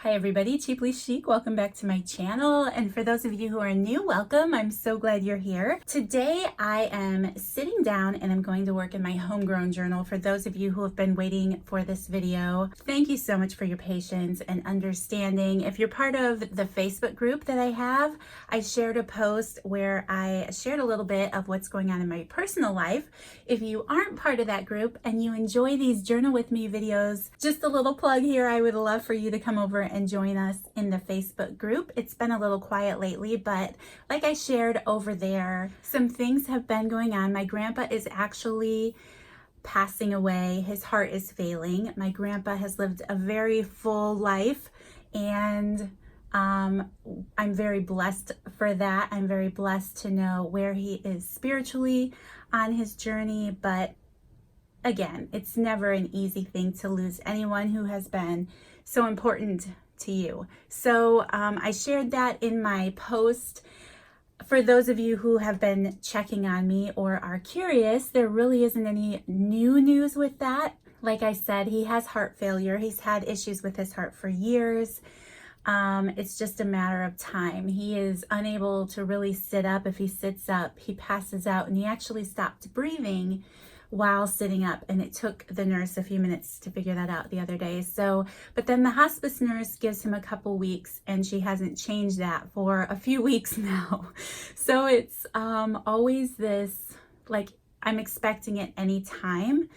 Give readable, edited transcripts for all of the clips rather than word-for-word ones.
Hi everybody, Cheaply Chic. Welcome back to my channel. And for those of you who are new, welcome. I'm so glad you're here. Today I am sitting down and I'm going to work in my Homegrown journal. For those of you who have been waiting for this video, thank you so much for your patience and understanding. If you're part of the Facebook group that I have, I shared a post where I shared a little bit of what's going on in my personal life. If you aren't part of that group and you enjoy these journal with me videos, just a little plug here, I would love for you to come over and join us in the Facebook group. It's been a little quiet lately, but like I shared over there, some things have been going on. My grandpa is actually passing away. His heart is failing. My grandpa has lived a very full life, and I'm very blessed for that. I'm very blessed to know where he is spiritually on his journey, but again, it's never an easy thing to lose anyone who has been so important to you. So I shared that in my post. For those of you who have been checking on me or are curious, there really isn't any new news with that. Like I said, he has heart failure. He's had issues with his heart for years. It's just a matter of time. He is unable to really sit up. If he sits up, he passes out, and he actually stopped breathing while sitting up, and it took the nurse a few minutes to figure that out the other day. So, but then the hospice nurse gives him a couple weeks, and she hasn't changed that for a few weeks now. So it's always this, like, I'm expecting it any time.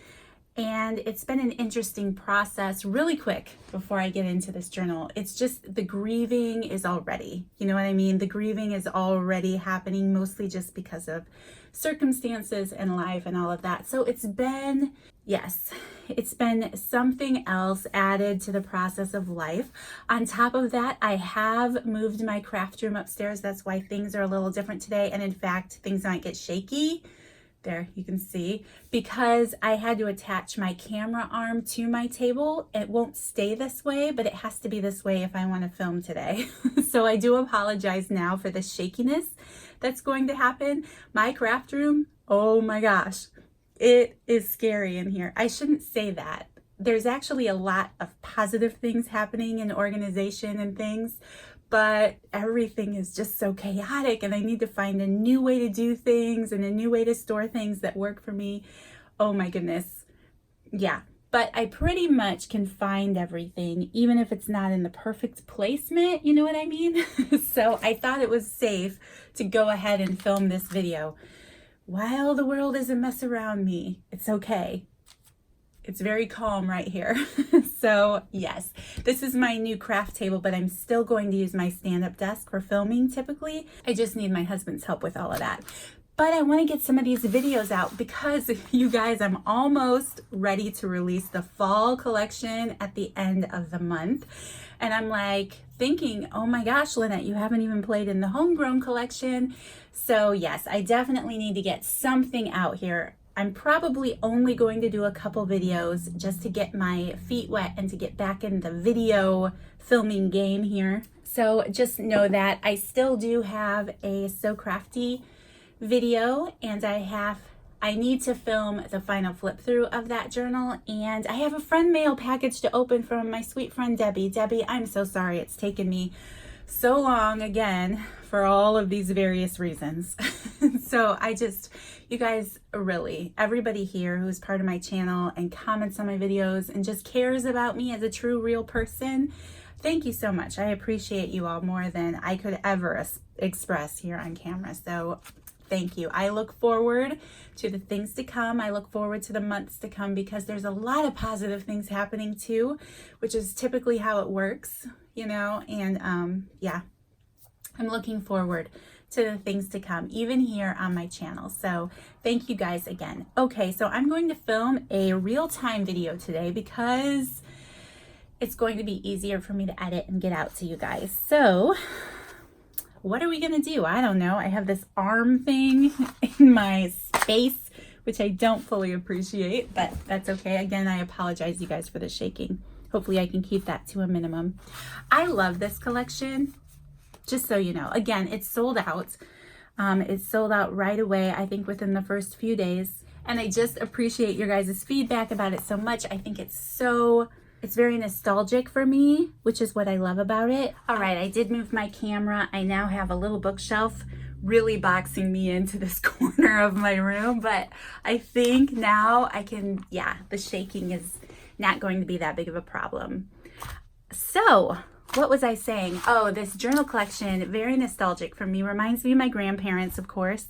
And it's been an interesting process. Really quick before I get into this journal, it's just the grieving is already, you know what I mean? The grieving is already happening, mostly just because of circumstances and life and all of that. So it's been, yes, it's been something else added to the process of life. On top of that, I have moved my craft room upstairs. That's why things are a little different today. And in fact, things might get shaky. There, you can see, because I had to attach my camera arm to my table. It won't stay this way, but it has to be this way if I want to film today. So I do apologize now for the shakiness that's going to happen. My craft room, oh my gosh, it is scary in here. I shouldn't say that. There's actually a lot of positive things happening in organization and things, but everything is just so chaotic, and I need to find a new way to do things and a new way to store things that work for me. Oh my goodness. Yeah, but I pretty much can find everything, even if it's not in the perfect placement, you know what I mean? So I thought it was safe to go ahead and film this video. While the world is a mess around me, it's okay. It's very calm right here. So yes, this is my new craft table, but I'm still going to use my stand-up desk for filming typically. I just need my husband's help with all of that. But I want to get some of these videos out because, you guys, I'm almost ready to release the fall collection at the end of the month. And I'm like thinking, oh my gosh, Lynette, you haven't even played in the Homegrown collection. So yes, I definitely need to get something out here. I'm probably only going to do a couple videos just to get my feet wet and to get back in the video filming game here. So just know that I still do have a So Crafty video, and I need to film the final flip through of that journal, and I have a friend mail package to open from my sweet friend Debbie. Debbie, I'm so sorry it's taken me so long again for all of these various reasons. So you guys, really, everybody here who's part of my channel and comments on my videos and just cares about me as a true, real person, thank you so much. I appreciate you all more than I could ever express here on camera. So thank you. I look forward to the things to come. I look forward to the months to come because there's a lot of positive things happening too, which is typically how it works, you know, and yeah, I'm looking forward to the things to come, even here on my channel. So thank you guys again. Okay, so I'm going to film a real-time video today because it's going to be easier for me to edit and get out to you guys. So what are we gonna do? I don't know. I have this arm thing in my space, which I don't fully appreciate, but that's okay. Again, I apologize, you guys, for the shaking. Hopefully I can keep that to a minimum. I love this collection, just so you know. Again, it's sold out. It's sold out right away, I think within the first few days. And I just appreciate your guys' feedback about it so much. I think it's so It's very nostalgic for me, which is what I love about it. All right, I did move my camera. I now have a little bookshelf really boxing me into this corner of my room, but I think now I can, yeah, the shaking is not going to be that big of a problem. So what was I saying? Oh, this journal collection, very nostalgic for me. Reminds me of my grandparents, of course.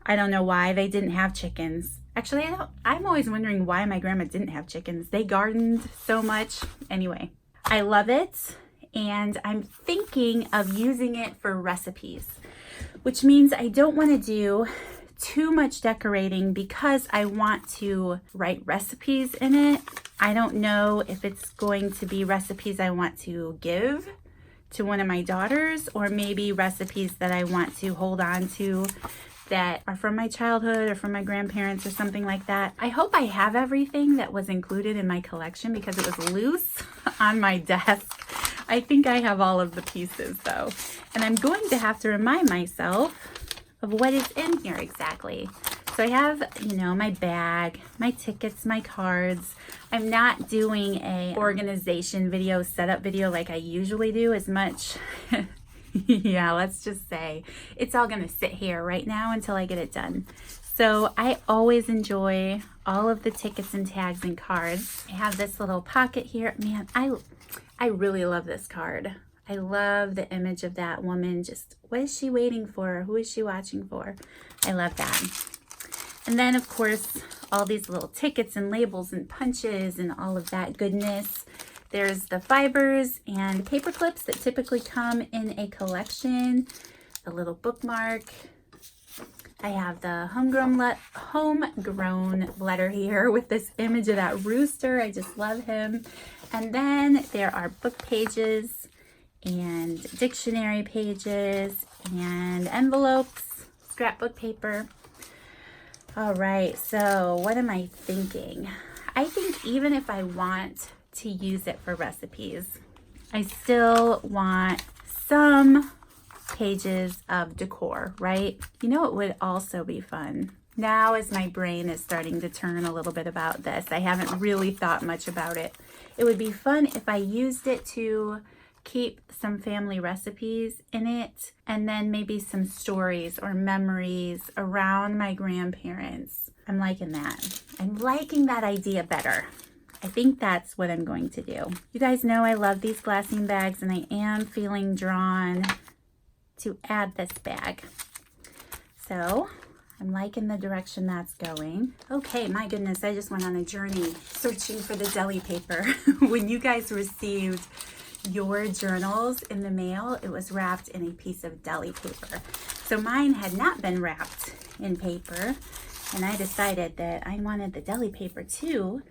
I don't know why they didn't have chickens. Actually, I'm always wondering why my grandma didn't have chickens. They gardened so much. Anyway, I love it, and I'm thinking of using it for recipes, which means I don't want to do too much decorating because I want to write recipes in it. I don't know if it's going to be recipes I want to give to one of my daughters, or maybe recipes that I want to hold on to that are from my childhood or from my grandparents or something like that. I hope I have everything that was included in my collection because it was loose on my desk. I think I have all of the pieces though. And I'm going to have to remind myself of what is in here exactly. So I have, you know, my bag, my tickets, my cards. I'm not doing a organization video, setup video like I usually do as much. Yeah, let's just say it's all gonna sit here right now until I get it done. So I always enjoy all of the tickets and tags and cards. I have this little pocket here. Man, I really love this card. I love the image of that woman. Just, what is she waiting for? Who is she watching for? I love that. And then of course, all these little tickets and labels and punches and all of that goodness. There's the fibers and paper clips that typically come in a collection, a little bookmark. I have the homegrown letter here with this image of that rooster. I just love him. And then there are book pages and dictionary pages and envelopes, scrapbook paper. All right, so what am I thinking? I think even if I want to use it for recipes, I still want some pages of decor, right? You know, it would also be fun. Now as my brain is starting to turn a little bit about this, I haven't really thought much about it. It would be fun if I used it to keep some family recipes in it, and then maybe some stories or memories around my grandparents. I'm liking that. I'm liking that idea better. I think that's what I'm going to do. You guys know I love these glassine bags, and I am feeling drawn to add this bag. So I'm liking the direction that's going. Okay, my goodness, I just went on a journey searching for the deli paper. When you guys received your journals in the mail, it was wrapped in a piece of deli paper. So mine had not been wrapped in paper, and I decided that I wanted the deli paper too.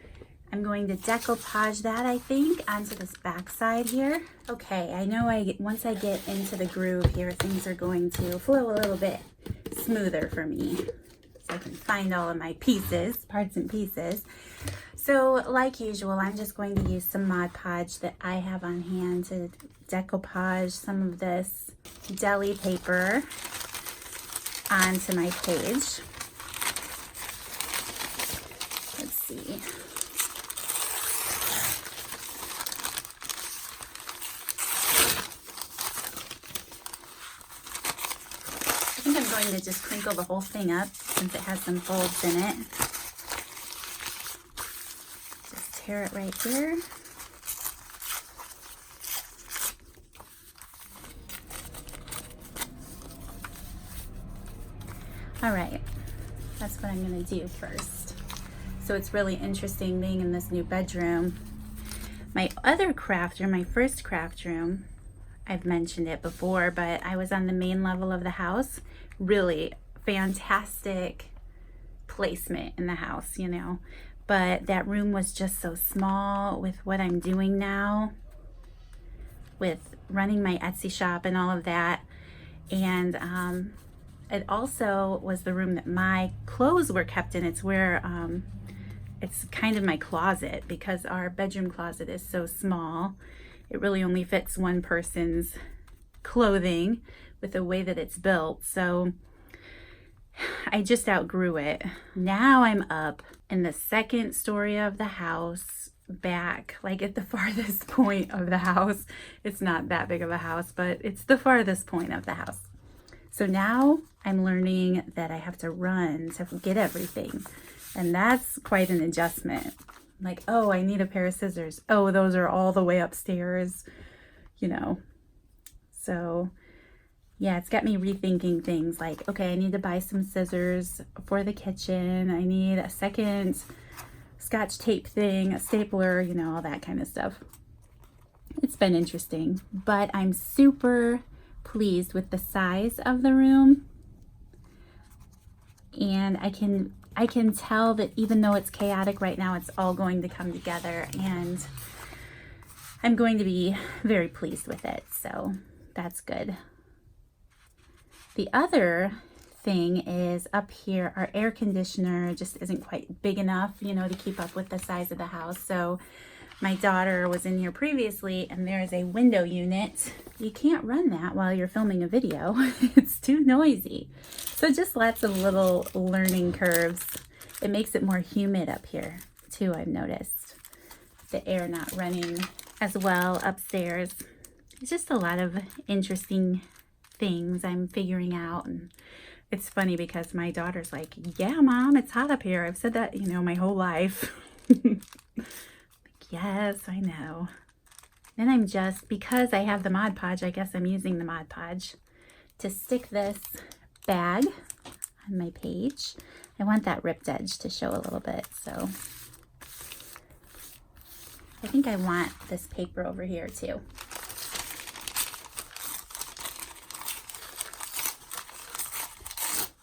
I'm going to decoupage that, I think, onto this back side here. Okay, I know once I get into the groove here, things are going to flow a little bit smoother for me. So I can find all of my pieces, parts and pieces. So like usual, I'm just going to use some Mod Podge that I have on hand to decoupage some of this deli paper onto my page. Let's see. I think I'm going to just crinkle the whole thing up since it has some folds in it. Just tear it right here. All right, that's what I'm going to do first. So it's really interesting being in this new bedroom. My other craft room, my first craft room, I've mentioned it before, but I was on the main level of the house. Really fantastic placement in the house, you know, but that room was just so small with what I'm doing now with running my Etsy shop and all of that. And it also was the room that my clothes were kept in. It's where it's kind of my closet, because our bedroom closet is so small. It really only fits one person's clothing with the way that it's built. So I just outgrew it. Now I'm up in the second story of the house back, like at the farthest point of the house. It's not that big of a house, but it's the farthest point of the house. So now I'm learning that I have to run to get everything. And that's quite an adjustment. Like, oh, I need a pair of scissors. Oh, those are all the way upstairs, you know. So yeah, it's got me rethinking things like, okay, I need to buy some scissors for the kitchen. I need a second Scotch tape thing, a stapler, you know, all that kind of stuff. It's been interesting, but I'm super pleased with the size of the room. And I can tell that even though it's chaotic right now, it's all going to come together, and I'm going to be very pleased with it. So that's good. The other thing is up here, our air conditioner just isn't quite big enough, you know, to keep up with the size of the house. So my daughter was in here previously, and there's a window unit. You can't run that while you're filming a video. It's too noisy. So just lots of little learning curves. It makes it more humid up here too, I've noticed. The air not running as well upstairs. It's just a lot of interesting things I'm figuring out. And it's funny because my daughter's like, yeah, Mom, it's hot up here. I've said that, you know, my whole life. Yes, I know. Then I'm just, because I have the Mod Podge, I guess I'm using the Mod Podge to stick this bag on my page. I want that ripped edge to show a little bit, so I think I want this paper over here too.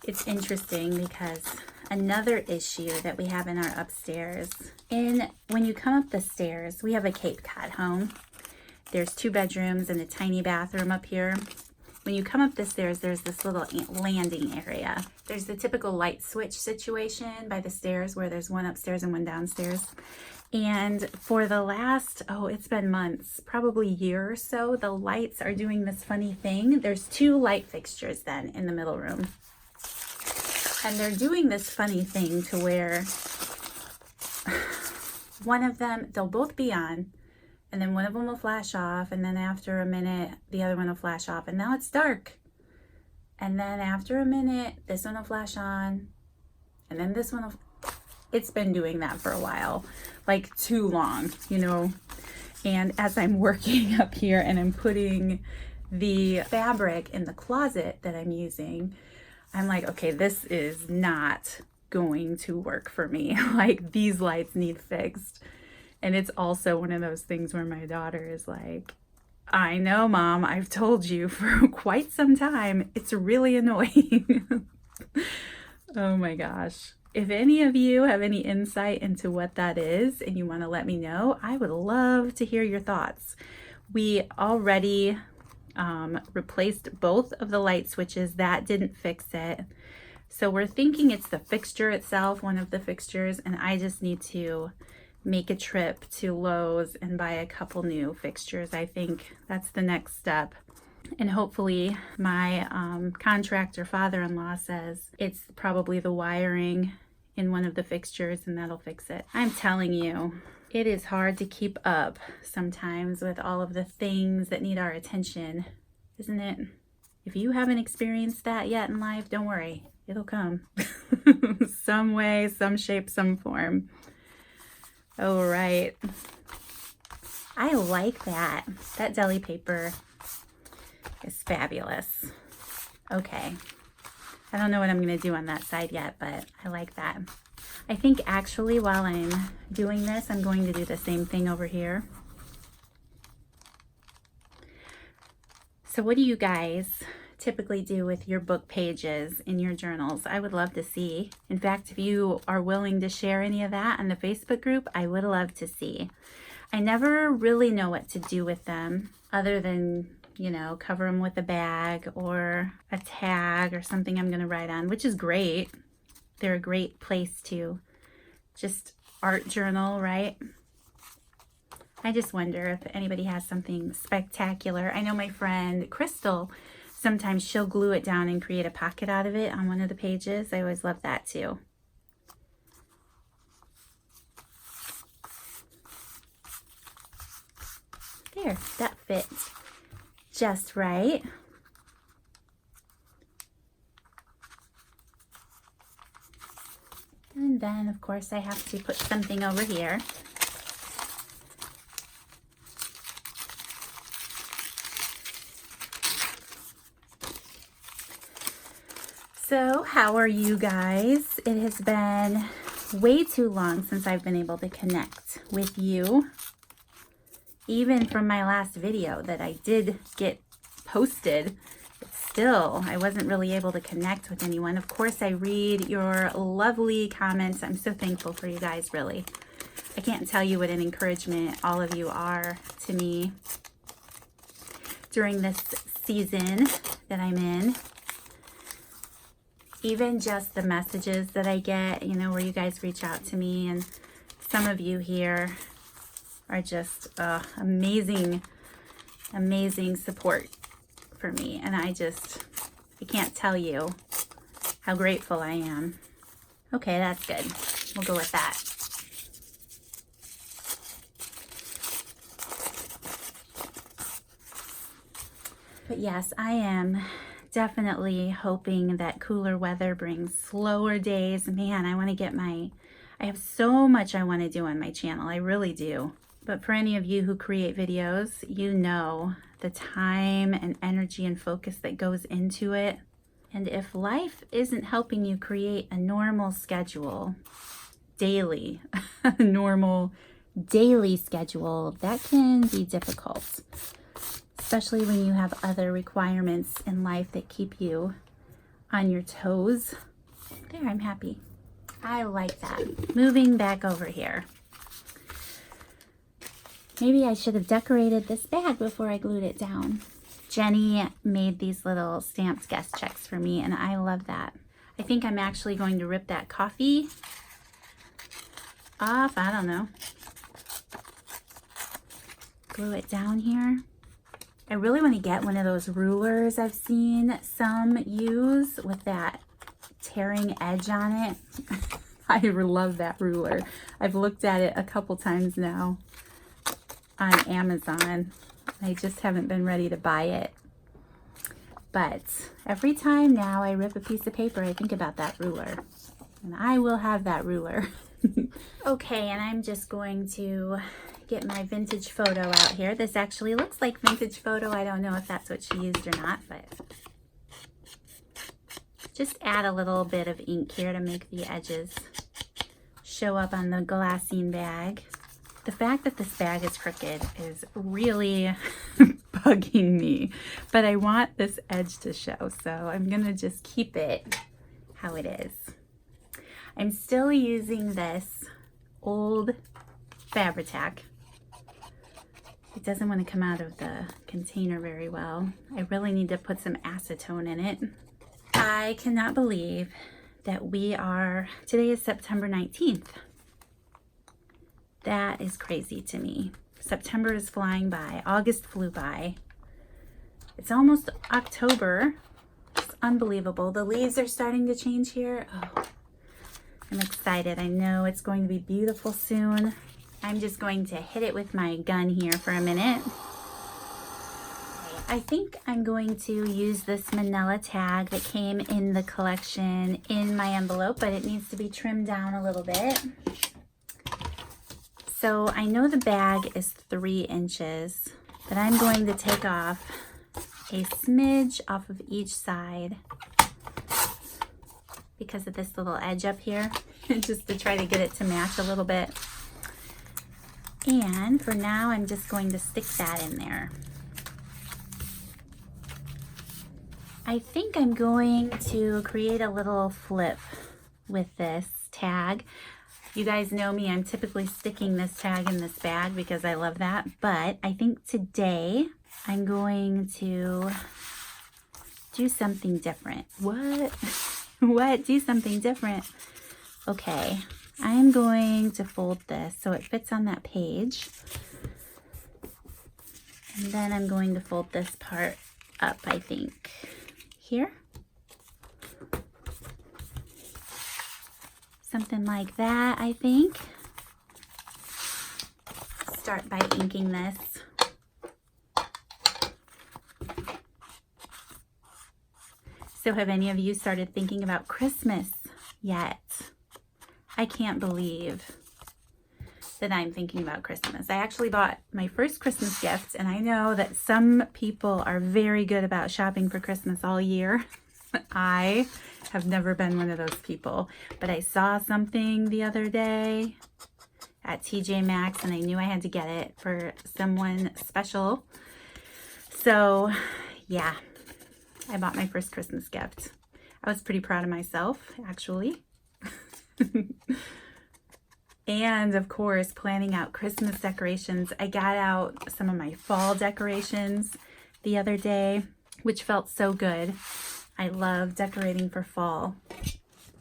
It's interesting because another issue that we have in our upstairs, when you come up the stairs, we have a Cape Cod home. There's 2 bedrooms and a tiny bathroom up here. When you come up the stairs, there's this little landing area. There's the typical light switch situation by the stairs where there's one upstairs and one downstairs. And for the last, it's been months, probably a year or so, the lights are doing this funny thing. There's 2 light fixtures then in the middle room. And they're doing this funny thing to where one of them, they'll both be on, and then one of them will flash off, and then after a minute, the other one will flash off, and now it's dark. And then after a minute, this one will flash on, and then this one will, it's been doing that for a while, like too long, you know. And as I'm working up here and I'm putting the fabric in the closet that I'm using, I'm like, okay, this is not going to work for me. Like, these lights need fixed. And it's also one of those things where my daughter is like, I know, Mom, I've told you for quite some time. It's really annoying. Oh my gosh. If any of you have any insight into what that is and you want to let me know, I would love to hear your thoughts. We already replaced both of the light switches. That didn't fix it. So we're thinking it's the fixture itself, one of the fixtures, and I just need to make a trip to Lowe's and buy a couple new fixtures. I think that's the next step. And hopefully my contractor father-in-law says it's probably the wiring in one of the fixtures and that'll fix it. I'm telling you, it is hard to keep up sometimes with all of the things that need our attention, isn't it? If you haven't experienced that yet in life, don't worry, it'll come. Some way, some shape, some form. All right. I like that. That deli paper is fabulous. Okay. I don't know what I'm going to do on that side yet, but I like that. I think actually while I'm doing this, I'm going to do the same thing over here. So what do you guys typically do with your book pages in your journals? I would love to see. In fact, if you are willing to share any of that on the Facebook group, I would love to see. I never really know what to do with them other than, you know, cover them with a bag or a tag or something I'm going to write on, which is great. They're a great place to just art journal, right? I just wonder if anybody has something spectacular. I know my friend Crystal, sometimes she'll glue it down and create a pocket out of it on one of the pages. I always love that too. There, that fits just right. And then, of course, I have to put something over here. So, how are you guys? It has been way too long since I've been able to connect with you. Even from my last video that I did get posted, but still, I wasn't really able to connect with anyone. Of course, I read your lovely comments. I'm so thankful for you guys, really. I can't tell you what an encouragement all of you are to me during this season that I'm in. Even just the messages that I get, you know, where you guys reach out to me, and some of you here are just amazing support for me. And I can't tell you how grateful I am. Okay, that's good. We'll go with that. But yes, I am definitely hoping that cooler weather brings slower days. Man, I have so much I want to do on my channel. I really do. But for any of you who create videos, you know the time and energy and focus that goes into it. And if life isn't helping you create a normal schedule, daily, a normal daily schedule, that can be difficult. Especially when you have other requirements in life that keep you on your toes. There, I'm happy. I like that. Moving back over here. Maybe I should have decorated this bag before I glued it down. Jenny made these little stamped guest checks for me, and I love that. I think I'm actually going to rip that coffee off. I don't know. Glue it down here. I really want to get one of those rulers I've seen some use with that tearing edge on it. I love that ruler. I've looked at it a couple times now on Amazon. I just haven't been ready to buy it. But every time now I rip a piece of paper, I think about that ruler. And I will have that ruler. Okay, and I'm just going to get my vintage photo out here. This actually looks like vintage photo. I don't know if that's what she used or not, but just add a little bit of ink here to make the edges show up on the glassine bag. The fact that this bag is crooked is really bugging me, but I want this edge to show, so I'm gonna just keep it how it is. I'm still using this old Fabri-Tac. It doesn't want to come out of the container very well. I really need to put some acetone in it. I cannot believe that today is September 19th. That is crazy to me. September is flying by. August flew by. It's almost October. It's unbelievable. The leaves are starting to change here. Oh, I'm excited. I know it's going to be beautiful soon. I'm just going to hit it with my gun here for a minute. I think I'm going to use this manila tag that came in the collection in my envelope, but it needs to be trimmed down a little bit. So I know the bag is 3 inches, but I'm going to take off a smidge off of each side because of this little edge up here, just to try to get it to match a little bit. And for now, I'm just going to stick that in there. I think I'm going to create a little flip with this tag. You guys know me, I'm typically sticking this tag in this bag because I love that. But I think today I'm going to do something different. What? What? Do something different? Okay. I'm going to fold this so it fits on that page. And then I'm going to fold this part up, I think, here. Something like that, I think. Start by inking this. So have any of you started thinking about Christmas yet? I can't believe that I'm thinking about Christmas. I actually bought my first Christmas gift, and I know that some people are very good about shopping for Christmas all year. I have never been one of those people, but I saw something the other day at TJ Maxx and I knew I had to get it for someone special. So yeah, I bought my first Christmas gift. I was pretty proud of myself, actually. And of course, planning out Christmas decorations. I got out some of my fall decorations the other day, which felt so good. I love decorating for fall.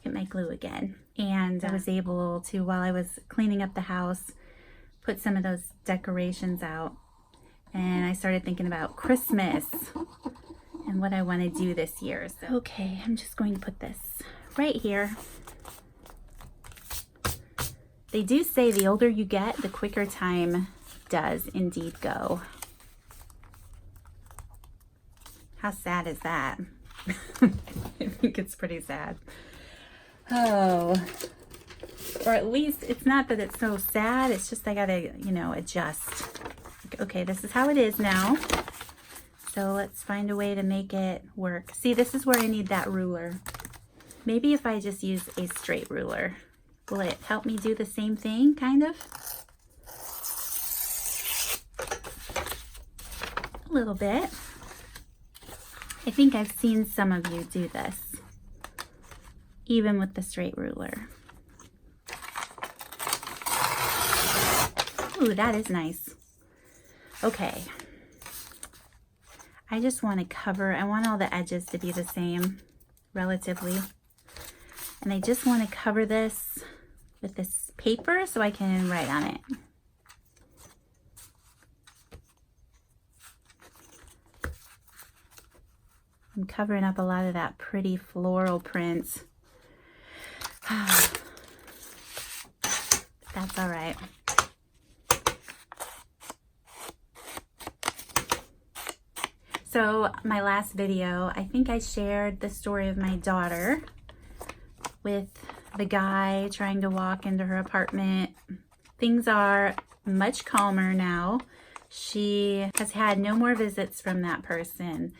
Get my glue again. And I was able to, while I was cleaning up the house, put some of those decorations out. And I started thinking about Christmas and what I want to do this year. So, okay, I'm just going to put this right here. They do say the older you get, the quicker time does indeed go. How sad is that? I think it's pretty sad. Oh, or at least it's not that it's so sad. It's just I gotta, adjust. Okay, this is how it is now. So let's find a way to make it work. See, this is where I need that ruler. Maybe if I just use a straight ruler, will it help me do the same thing, kind of? A little bit. I think I've seen some of you do this, even with the straight ruler. Ooh, that is nice. Okay. I just want to cover, I want all the edges to be the same, relatively. And I just want to cover this with this paper so I can write on it. I'm covering up a lot of that pretty floral print. That's all right. So my last video, I think I shared the story of my daughter with the guy trying to walk into her apartment. Things are much calmer now. She has had no more visits from that person.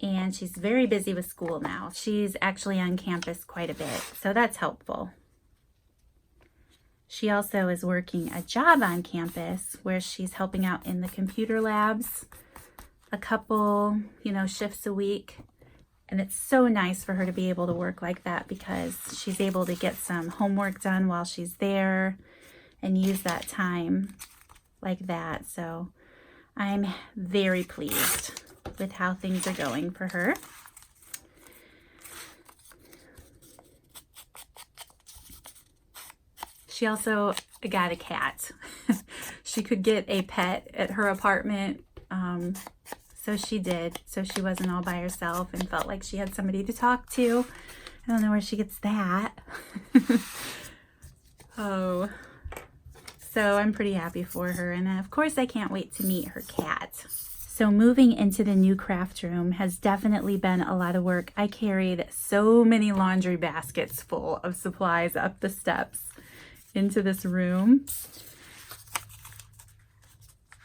And she's very busy with school now. She's actually on campus quite a bit, so that's helpful. She also is working a job on campus where she's helping out in the computer labs a couple, shifts a week. And it's so nice for her to be able to work like that because she's able to get some homework done while she's there and use that time like that. So I'm very pleased with how things are going for her. She also got a cat. She could get a pet at her apartment, so she did. So she wasn't all by herself and felt like she had somebody to talk to. I don't know where she gets that. Oh, so I'm pretty happy for her. And of course, I can't wait to meet her cat. So moving into the new craft room has definitely been a lot of work. I carried so many laundry baskets full of supplies up the steps into this room.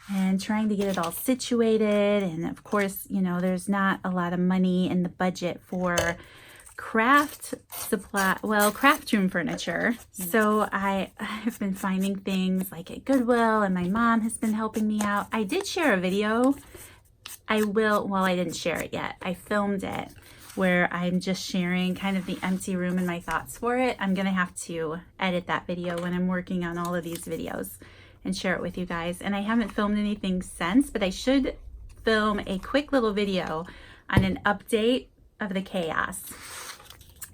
And trying to get it all situated. And of course, there's not a lot of money in the budget for craft room furniture. So I've been finding things like at Goodwill, and my mom has been helping me out. I did share a video. I didn't share it yet. I filmed it where I'm just sharing kind of the empty room and my thoughts for it. I'm gonna have to edit that video when I'm working on all of these videos and share it with you guys. And I haven't filmed anything since, but I should film a quick little video on an update of the chaos,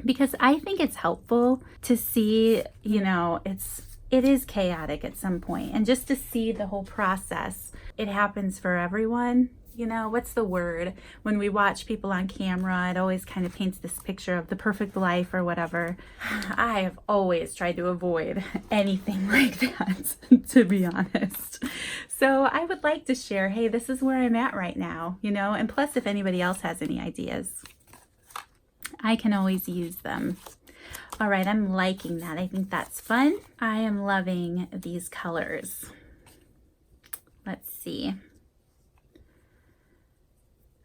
because I think it's helpful to see, it is chaotic at some point, and just to see the whole process. It happens for everyone. What's the word? When we watch people on camera, it always kind of paints this picture of the perfect life or whatever. I have always tried to avoid anything like that, to be honest. So I would like to share, hey, this is where I'm at right now, and plus if anybody else has any ideas. I can always use them. All right, I'm liking that. I think that's fun. I am loving these colors. Let's see.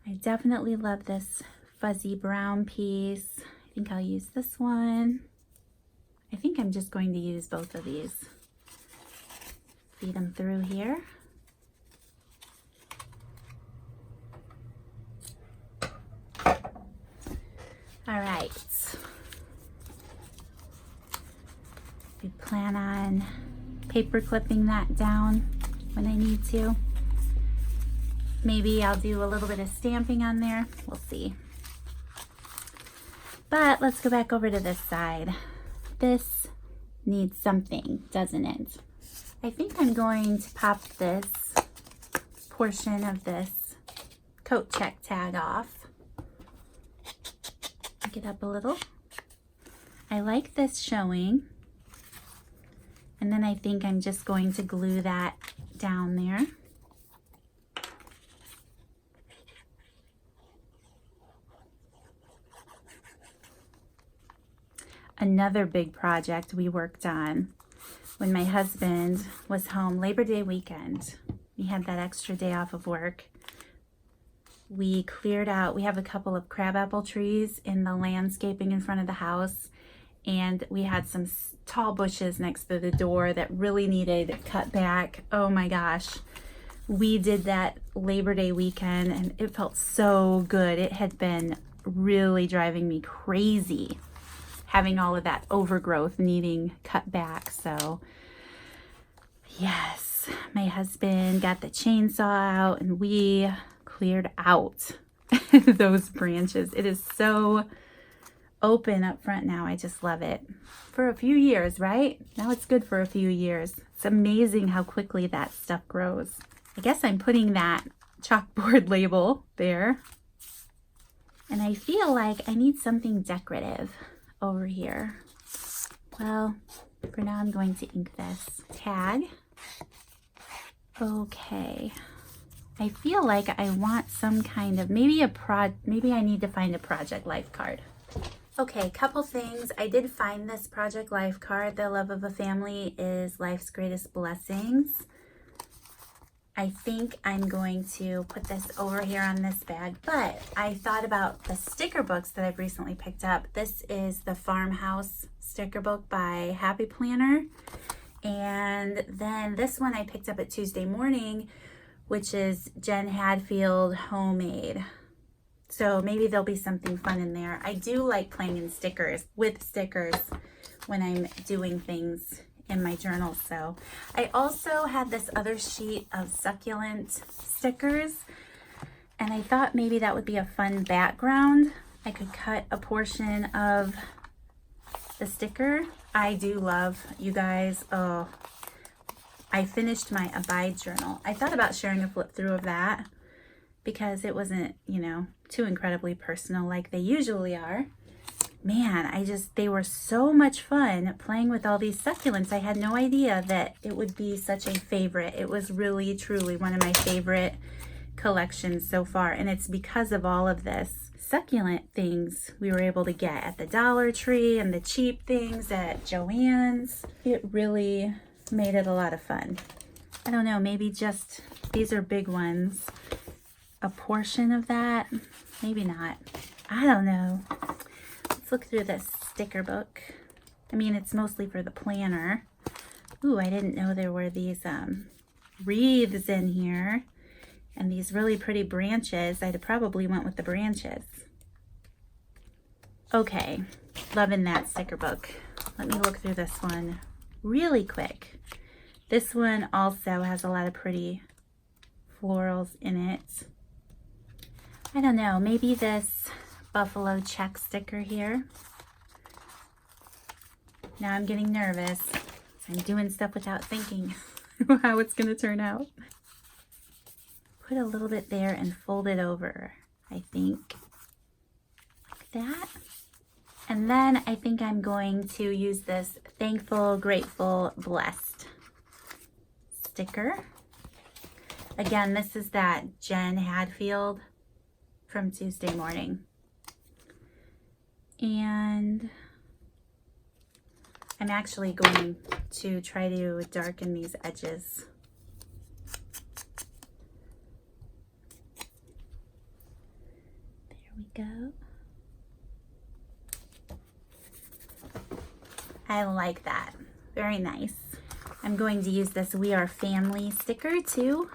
I definitely love this fuzzy brown piece. I think I'll use this one. I think I'm just going to use both of these. Feed them through here. All right. We plan on paper clipping that down when I need to. Maybe I'll do a little bit of stamping on there. We'll see. But let's go back over to this side. This needs something, doesn't it? I think I'm going to pop this portion of this coat check tag off. Pick it up a little. I like this showing. And then I think I'm just going to glue that down there. Another big project we worked on when my husband was home Labor Day weekend. We had that extra day off of work. We cleared out, we have a couple of crabapple trees in the landscaping in front of the house, and we had some tall bushes next to the door that really needed cut back. Oh my gosh. We did that Labor Day weekend and it felt so good. It had been really driving me crazy, having all of that overgrowth needing cut back. So yes, my husband got the chainsaw out and we cleared out those branches. It is so open up front now. I just love it. For a few years, right? Now it's good for a few years. It's amazing how quickly that stuff grows. I guess I'm putting that chalkboard label there. And I feel like I need something decorative over here. Well, for now I'm going to ink this tag. Okay. I feel like I want some kind of, maybe I need to find a Project Life card. Okay, couple things. I did find this Project Life card. The love of a family is life's greatest blessings. I think I'm going to put this over here on this bag, but I thought about the sticker books that I've recently picked up. This is the Farmhouse sticker book by Happy Planner. And then this one I picked up at Tuesday Morning, which is Jen Hadfield Homemade. So maybe there'll be something fun in there. I do like playing in stickers, with stickers, when I'm doing things in my journal. So I also had this other sheet of succulent stickers, and I thought maybe that would be a fun background. I could cut a portion of the sticker. I do love, you guys, oh, I finished my Abide journal. I thought about sharing a flip through of that because it wasn't, you know, too incredibly personal like they usually are. Man, they were so much fun playing with all these succulents. I had no idea that it would be such a favorite. It was really, truly one of my favorite collections so far. And it's because of all of this succulent things we were able to get at the Dollar Tree and the cheap things at Joann's. It really made it a lot of fun. I don't know, maybe just, these are big ones. A portion of that, maybe not. I don't know. Let's look through this sticker book. I mean, it's mostly for the planner. Ooh, I didn't know there were these wreaths in here and these really pretty branches. I'd have probably went with the branches. Okay, loving that sticker book. Let me look through this one really quick. This one also has a lot of pretty florals in it. I don't know, maybe this buffalo check sticker here. Now I'm getting nervous. I'm doing stuff without thinking how it's going to turn out. Put a little bit there and fold it over, I think, like that. And then I think I'm going to use this Thankful, Grateful, Blessed sticker. Again, this is that Jen Hadfield from Tuesday Morning. And I'm actually going to try to darken these edges. There we go. I like that. Very nice. I'm going to use this We Are Family sticker too.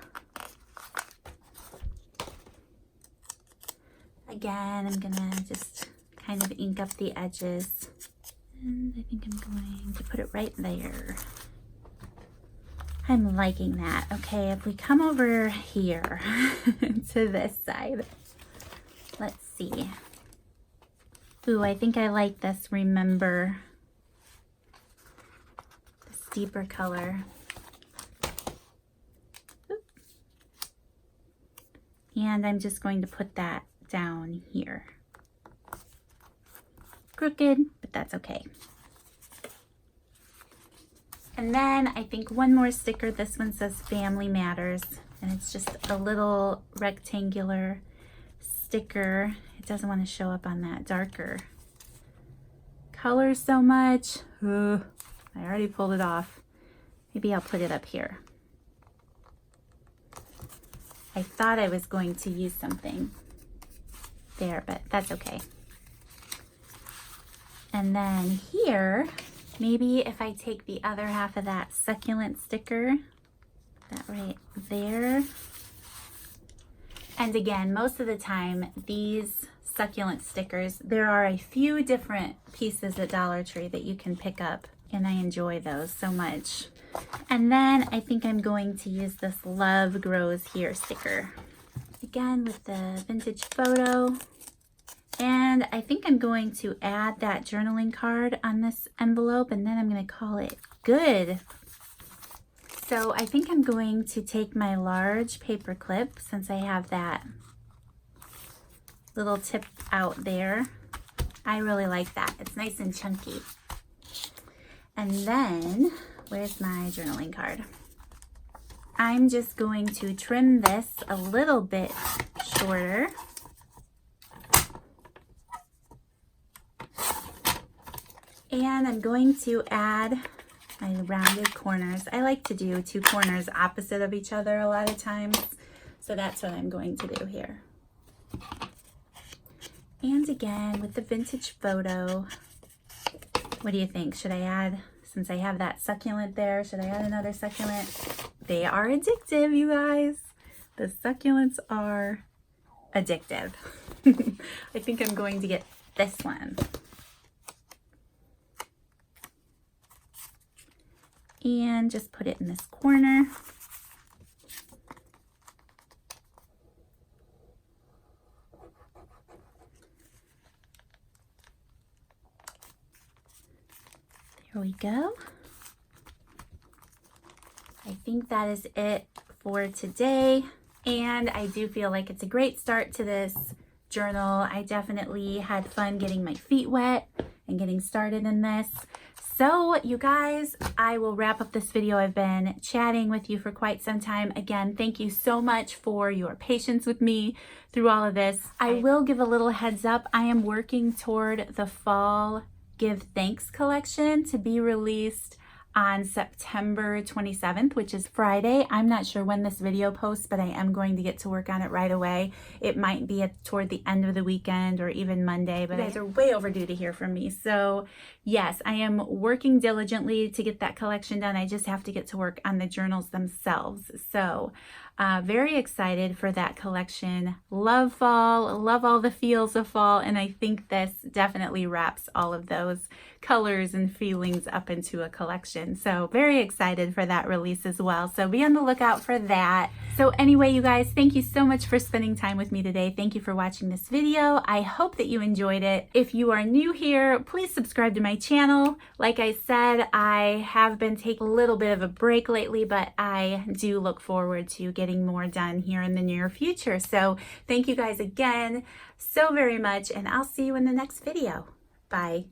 Again, I'm gonna just kind of ink up the edges. And I think I'm going to put it right there. I'm liking that. Okay, if we come over here to this side, let's see. Ooh, I think I like this Remember, this deeper color. Oop. And I'm just going to put that down here. Crooked, but that's okay. And then I think one more sticker. This one says Family Matters, and it's just a little rectangular sticker. It doesn't want to show up on that darker color so much. I already pulled it off. Maybe I'll put it up here. I thought I was going to use something there, but that's okay. And then here, maybe if I take the other half of that succulent sticker, that right there. And again, most of the time, these succulent stickers, there are a few different pieces at Dollar Tree that you can pick up, and I enjoy those so much. And then I think I'm going to use this Love Grows Here sticker. Again, with the vintage photo. And I think I'm going to add that journaling card on this envelope, and then I'm going to call it good. So I think I'm going to take my large paper clip, since I have that little tip out there. I really like that. It's nice and chunky. And then, where's my journaling card? I'm just going to trim this a little bit shorter. And I'm going to add my rounded corners. I like to do two corners opposite of each other a lot of times. So that's what I'm going to do here. And again, with the vintage photo, what do you think? Should I add, since I have that succulent there, should I add another succulent? They are addictive, you guys. The succulents are addictive. I think I'm going to get this one. And just put it in this corner. There we go. I think that is it for today. And I do feel like it's a great start to this journal. I definitely had fun getting my feet wet and getting started in this. So you guys, I will wrap up this video. I've been chatting with you for quite some time. Again, thank you so much for your patience with me through all of this. I will give a little heads up. I am working toward the fall Give Thanks collection to be released on September 27th, which is Friday. I'm not sure when this video posts, but I am going to get to work on it right away. It might be toward the end of the weekend or even Monday, but you guys are way overdue to hear from me. So yes, I am working diligently to get that collection done. I just have to get to work on the journals themselves. So very excited for that collection. Love fall, love all the feels of fall, and I think this definitely wraps all of those colors and feelings up into a collection. So very excited for that release as well. So be on the lookout for that. So anyway, you guys, thank you so much for spending time with me today. Thank you for watching this video. I hope that you enjoyed it. If you are new here, please subscribe to my channel. Like I said, I have been taking a little bit of a break lately, but I do look forward to getting more done here in the near future. So thank you guys again so very much, and I'll see you in the next video. Bye.